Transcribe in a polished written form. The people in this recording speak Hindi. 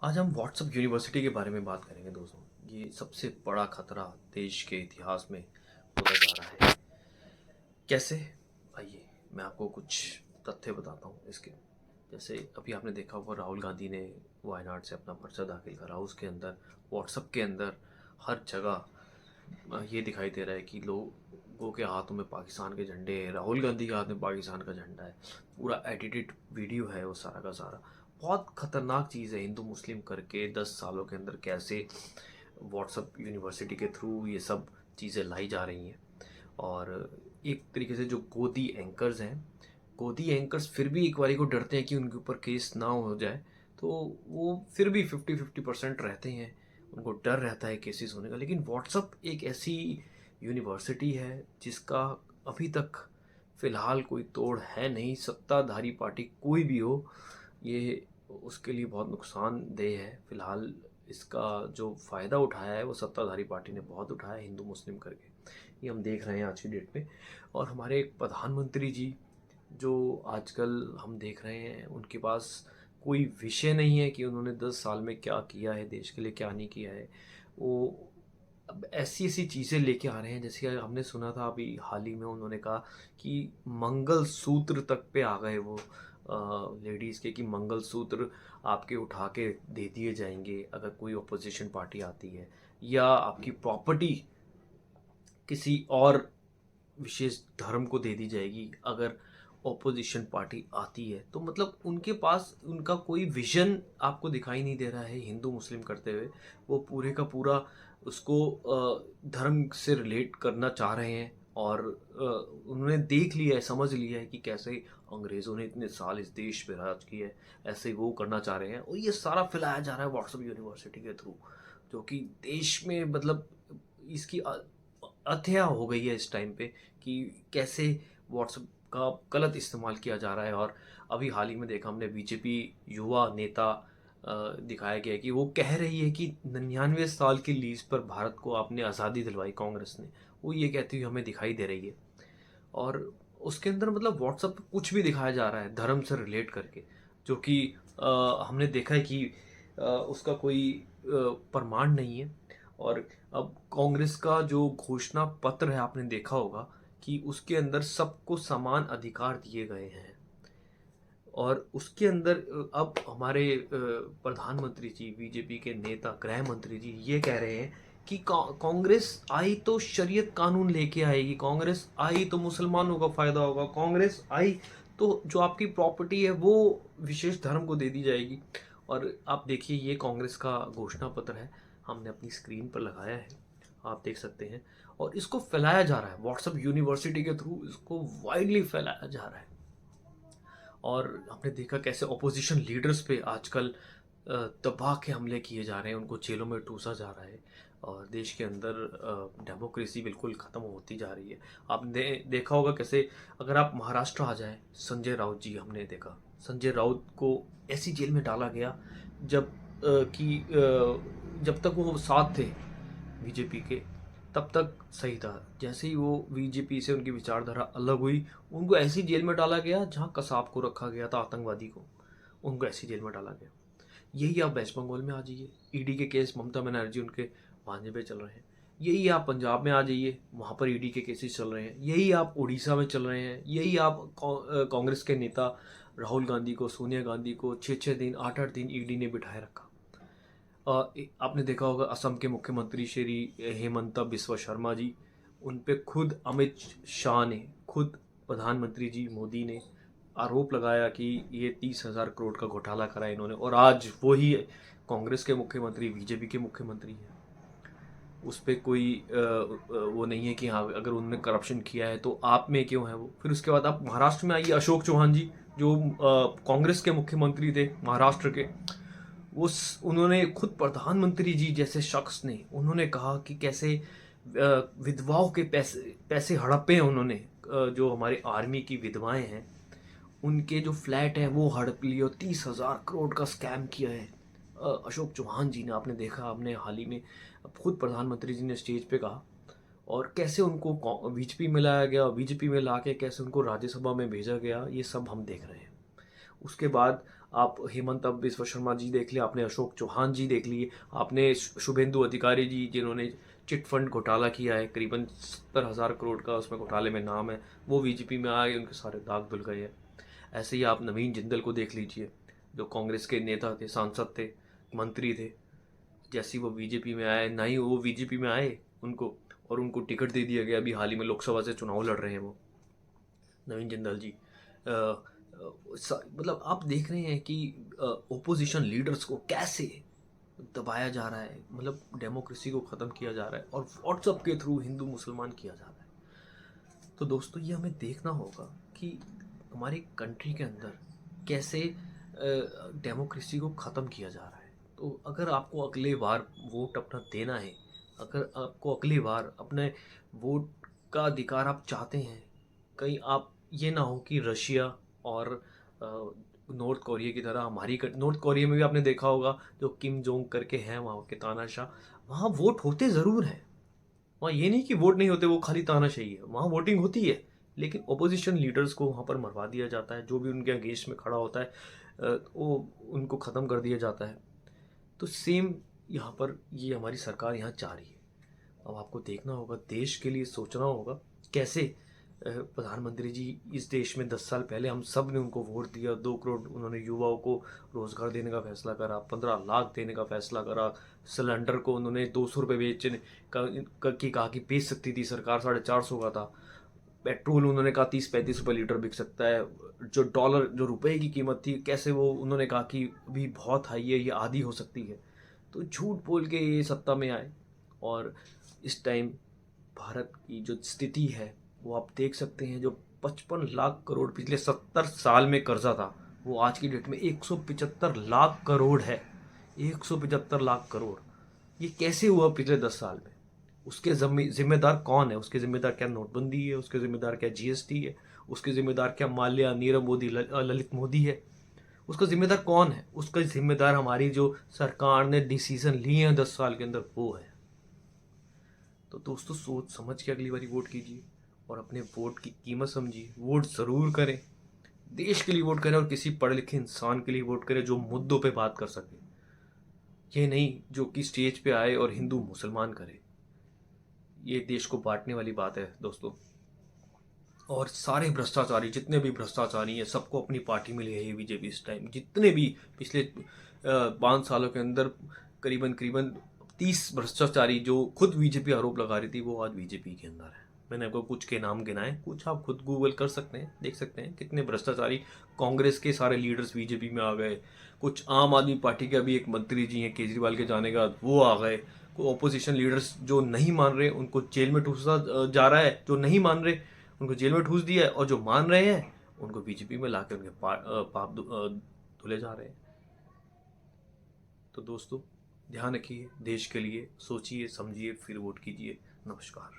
आज हम व्हाट्सएप यूनिवर्सिटी के बारे में बात करेंगे दोस्तों। ये सबसे बड़ा खतरा देश के इतिहास में होता जा रहा है। कैसे? आइए मैं आपको कुछ तथ्य बताता हूँ इसके। जैसे अभी आपने देखा होगा राहुल गांधी ने वायनाड से अपना पर्चा दाखिल करा, उसके अंदर व्हाट्सएप के अंदर हर जगह ये दिखाई दे रहा है कि लोगों के हाथों में पाकिस्तान के झंडे हैं, राहुल गांधी के हाथ में पाकिस्तान का झंडा है। पूरा एडिटेड वीडियो है वो सारा का सारा। बहुत खतरनाक चीज़ है। हिंदू मुस्लिम करके 10 सालों के अंदर कैसे व्हाट्सएप यूनिवर्सिटी के थ्रू ये सब चीज़ें लाई जा रही हैं। और एक तरीके से जो गोदी एंकर्स हैं, गोदी एंकर्स फिर भी एक बारी को डरते हैं कि उनके ऊपर केस ना हो जाए, तो वो फिर भी 50-50% रहते हैं। उनको डर रहता है केसेस होने का। लेकिन व्हाट्सअप एक ऐसी यूनिवर्सिटी है जिसका अभी तक फ़िलहाल कोई तोड़ है नहीं। सत्ताधारी पार्टी कोई भी हो, ये उसके लिए बहुत नुकसानदेह है। फ़िलहाल इसका जो फ़ायदा उठाया है वो सत्ताधारी पार्टी ने बहुत उठाया है, हिंदू मुस्लिम करके। ये हम देख रहे हैं आज की डेट में। और हमारे प्रधानमंत्री जी जो आजकल हम देख रहे हैं, उनके पास कोई विषय नहीं है कि उन्होंने 10 साल में क्या किया है, देश के लिए क्या नहीं किया है। वो अब ऐसी ऐसी चीज़ें लेके आ रहे हैं, जैसे कि हमने सुना था अभी हाल ही में उन्होंने कहा कि मंगल सूत्र तक पे आ गए वो लेडीज़ के, कि मंगल सूत्र आपके उठा के दे दिए जाएंगे अगर कोई अपोजिशन पार्टी आती है, या आपकी प्रॉपर्टी किसी और विशेष धर्म को दे दी जाएगी अगर ऑपोजिशन पार्टी आती है। तो मतलब उनके पास उनका कोई विजन आपको दिखाई नहीं दे रहा है हिंदू मुस्लिम करते हुए। वो पूरे का पूरा उसको धर्म से रिलेट करना चाह रहे हैं। और उन्होंने देख लिया है, समझ लिया है कि कैसे अंग्रेज़ों ने इतने साल इस देश पे राज किया है, ऐसे वो करना चाह रहे हैं। और ये सारा फैलाया जा रहा है व्हाट्सएप यूनिवर्सिटी के थ्रू, जो कि देश में मतलब इसकी अथया हो गई है इस टाइम पे, कि कैसे व्हाट्सएप का गलत इस्तेमाल किया जा रहा है। और अभी हाल ही में देखा हमने बीजेपी युवा नेता दिखाया गया है कि वो कह रही है कि 99 साल की लीज पर भारत को आपने आज़ादी दिलवाई कांग्रेस ने। वो ये कहती हुई हमें दिखाई दे रही है। और उसके अंदर मतलब व्हाट्सएप पे कुछ भी दिखाया जा रहा है धर्म से रिलेट करके, जो कि हमने देखा है कि उसका कोई प्रमाण नहीं है। और अब कांग्रेस का जो घोषणा पत्र है आपने देखा होगा कि उसके अंदर सबको समान अधिकार दिए गए हैं। और उसके अंदर अब हमारे प्रधानमंत्री जी, बीजेपी के नेता, गृह मंत्री जी ये कह रहे हैं कि कांग्रेस आई तो शरीयत कानून लेके आएगी, कांग्रेस आई तो मुसलमानों का फ़ायदा होगा, कांग्रेस आई तो जो आपकी प्रॉपर्टी है वो विशेष धर्म को दे दी जाएगी। और आप देखिए ये कांग्रेस का घोषणा पत्र है, हमने अपनी स्क्रीन पर लगाया है, आप देख सकते हैं। और इसको फैलाया जा रहा है व्हाट्सएप यूनिवर्सिटी के थ्रू, इसको वाइडली फैलाया जा रहा है। और हमने देखा कैसे अपोजिशन लीडर्स पे आजकल दबा के हमले किए जा रहे हैं, उनको जेलों में ठूसा जा रहा है। और देश के अंदर डेमोक्रेसी बिल्कुल ख़त्म होती जा रही है। आपने देखा होगा कैसे, अगर आप महाराष्ट्र आ जाएं, संजय राउत जी, हमने देखा संजय राउत को ऐसी जेल में डाला गया जब जब तक वो साथ थे बीजेपी के तब तक सही था। जैसे ही वो बीजेपी से उनकी विचारधारा अलग हुई, उनको ऐसी जेल में डाला गया जहाँ कसाब को रखा गया था, आतंकवादी को, उनको ऐसी जेल में डाला गया। यही आप वेस्ट बंगाल में आ जाइए, ईडी के केस ममता बनर्जी उनके भांजे पे चल रहे हैं। यही आप पंजाब में आ जाइए, वहाँ पर ईडी के केसेस चल रहे हैं। यही आप उड़ीसा में चल रहे हैं। यही आप कांग्रेस के नेता राहुल गांधी को, सोनिया गांधी को 6-6 दिन 8-8 दिन ईडी ने बिठाए रखा। आपने देखा होगा असम के मुख्यमंत्री श्री हेमंता बिस्वा शर्मा जी, उन पे खुद अमित शाह ने, खुद प्रधानमंत्री जी मोदी ने आरोप लगाया कि ये 30,000 करोड़ का घोटाला करा इन्होंने। और आज वही कांग्रेस के मुख्यमंत्री, बीजेपी के मुख्यमंत्री हैं। उस पर कोई वो नहीं है कि हाँ अगर उन्होंने करप्शन किया है तो आप में क्यों है वो। फिर उसके बाद आप महाराष्ट्र में आइए, अशोक चौहान जी जो कांग्रेस के मुख्यमंत्री थे महाराष्ट्र के, उन्होंने खुद प्रधानमंत्री जी जैसे शख्स ने उन्होंने कहा कि कैसे विधवाओं के पैसे पैसे हड़पे हैं उन्होंने। जो हमारे आर्मी की विधवाएं हैं उनके जो फ्लैट है वो हड़प लिए और 30,000 करोड़ का स्कैम किया है अशोक चौहान जी ने। आपने देखा, आपने हाल ही में खुद प्रधानमंत्री जी ने स्टेज पे कहा। और कैसे उनको बीजेपी में लाया गया, बीजेपी में ला के कैसे उनको राज्यसभा में भेजा गया, ये सब हम देख रहे हैं। उसके बाद आप हेमंत बिस्वा शर्मा जी देख लिए, आपने अशोक चौहान जी देख लिए, आपने शुभेंदु अधिकारी जी जिन्होंने चिट फंड घोटाला किया है, करीबन 70,000 करोड़ का उसमें घोटाले में नाम है, वो बीजेपी में आए, उनके सारे दाग धुल गए हैं। ऐसे ही आप नवीन जिंदल को देख लीजिए, जो कांग्रेस के नेता थे, सांसद थे, मंत्री थे, जैसे ही वो बीजेपी में आए, ना ही वो बीजेपी में आए उनको, और उनको टिकट दे दिया गया। अभी हाल ही में लोकसभा से चुनाव लड़ रहे हैं वो नवीन जिंदल जी। मतलब आप देख रहे हैं कि ओपोजिशन लीडर्स को कैसे दबाया जा रहा है, मतलब डेमोक्रेसी को ख़त्म किया जा रहा है और व्हाट्सअप के थ्रू हिंदू मुसलमान किया जा रहा है। तो दोस्तों ये हमें देखना होगा कि हमारी कंट्री के अंदर कैसे डेमोक्रेसी को ख़त्म किया जा रहा है। तो अगर आपको अगले बार वोट अपना देना है, अगर आपको अगली बार अपने वोट का अधिकार आप चाहते हैं, कहीं आप ये ना हो कि रशिया और नॉर्थ कोरिया की तरह नॉर्थ कोरिया में भी आपने देखा होगा, जो किम जोंग करके हैं वहाँ के तानाशाह, वहाँ वोट होते ज़रूर हैं। वहाँ ये नहीं कि वोट नहीं होते, वो खाली तानाशाही है, वहाँ वोटिंग होती है, लेकिन ओपोजिशन लीडर्स को वहाँ पर मरवा दिया जाता है। जो भी उनके अगेंस्ट में खड़ा होता है वो उनको ख़त्म कर दिया जाता है। तो सेम यहाँ पर ये हमारी सरकार यहाँ चाह रही है। अब आपको देखना होगा, देश के लिए सोचना होगा कैसे प्रधानमंत्री जी इस देश में 10 साल पहले हम सब ने उनको वोट दिया, 2 करोड़ उन्होंने युवाओं को रोज़गार देने का फैसला करा, 15 लाख देने का फैसला करा, सिलेंडर को उन्होंने 200 रुपये बेचने की कहा कि बेच सकती थी सरकार, 450 का था। पेट्रोल उन्होंने कहा 30-35 रुपये लीटर बिक सकता है। जो डॉलर, जो रुपए की कीमत थी, कैसे वो उन्होंने कहा कि अभी बहुत हाई है, ये आधी हो सकती है। तो झूठ बोल के ये सत्ता में आए और इस टाइम भारत की जो स्थिति है वो आप देख सकते हैं। जो 55 लाख करोड़ पिछले 70 साल में कर्जा था, वो आज की डेट में 175 लाख करोड़ है। 175 लाख करोड़ ये कैसे हुआ पिछले 10 साल में? उसके जिम्मेदार कौन है? उसके जिम्मेदार क्या नोटबंदी है? उसके जिम्मेदार क्या जीएसटी है? उसके जिम्मेदार क्या माल्या, नीरव मोदी, ललित मोदी है? उसका जिम्मेदार कौन है? उसका जिम्मेदार हमारी जो सरकार ने डिसीजन लिए हैं 10 साल के अंदर, वो है। तो दोस्तों सोच समझ के अगली बारी वोट कीजिए और अपने वोट की कीमत समझिए। वोट ज़रूर करें, देश के लिए वोट करें और किसी पढ़े लिखे इंसान के लिए वोट करें जो मुद्दों पे बात कर सके। ये नहीं जो कि स्टेज पे आए और हिंदू मुसलमान करे। ये देश को बांटने वाली बात है दोस्तों। और सारे भ्रष्टाचारी, जितने भी भ्रष्टाचारी हैं, सबको अपनी पार्टी में ले आई है बीजेपी इस टाइम। जितने भी पिछले 5 सालों के अंदर करीबन करीबन 30 भ्रष्टाचारी जो खुद बीजेपी आरोप लगा रही थी, वो आज बीजेपी के अंदर है। मैंने आपको कुछ के नाम गिनाए, कुछ आप खुद गूगल कर सकते हैं, देख सकते हैं कितने भ्रष्टाचारी। कांग्रेस के सारे लीडर्स बीजेपी में आ गए, कुछ आम आदमी पार्टी के अभी एक मंत्री जी हैं केजरीवाल के जाने के बाद, वो आ गए। ओपोजिशन लीडर्स जो नहीं मान रहे उनको जेल में ठूसा जा रहा है, जो नहीं मान रहे उनको जेल में ठूस दिया है, और जो मान रहे हैं उनको बीजेपी में लाके उनके पाप धुले जा रहे हैं। तो दोस्तों ध्यान रखिए, देश के लिए सोचिए समझिए फिर वोट कीजिए। नमस्कार।